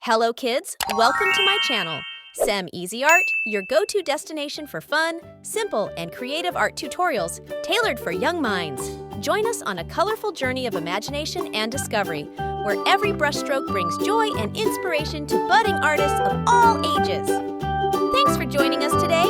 Hello kids, welcome to my channel, Sem Easy Art, your go-to destination for fun, simple, and creative art tutorials tailored for young minds. Join us on a colorful journey of imagination and discovery, where every brushstroke brings joy and inspiration to budding artists of all ages. Thanks for joining us today.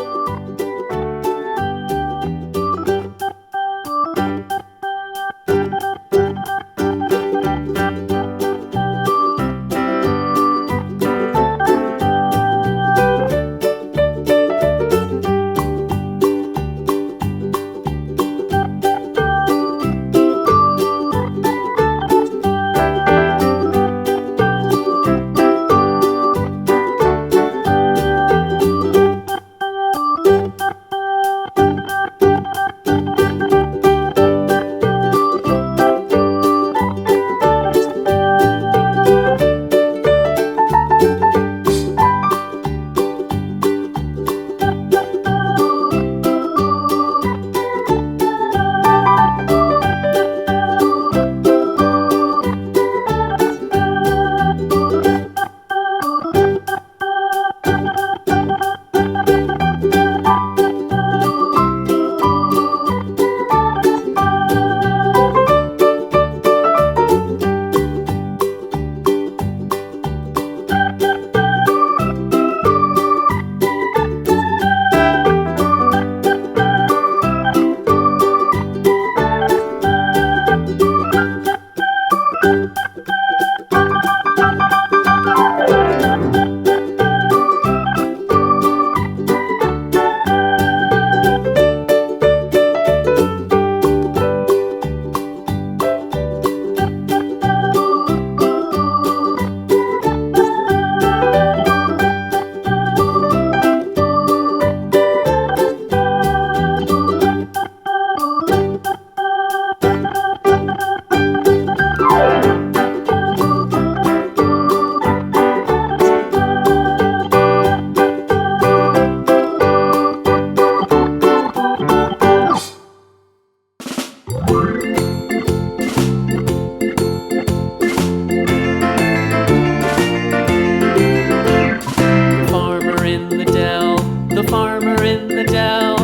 The farmer in the dell.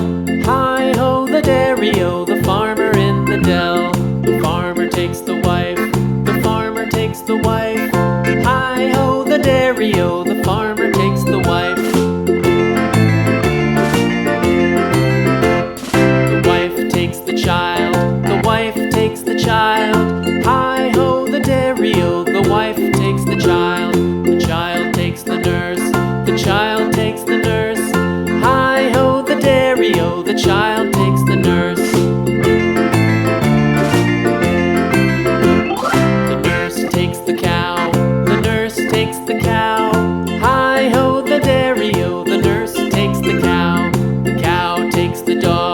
Hi-ho, the dairy-o, the farmer in the dell. The farmer takes the wife, the farmer takes the wife. Hi-ho, the dairy-o, the farmer takes the wife. The wife takes the child, the wife takes the child. Hi-ho, the dairy-o, the wife takes the child. The child takes the nurse, the child takes the nurse. Hi-ho, the dairy-o, the child takes the nurse. The nurse takes the cow, the nurse takes the cow. Hi-ho, the dairy-o, the nurse takes the cow. The cow takes the dog.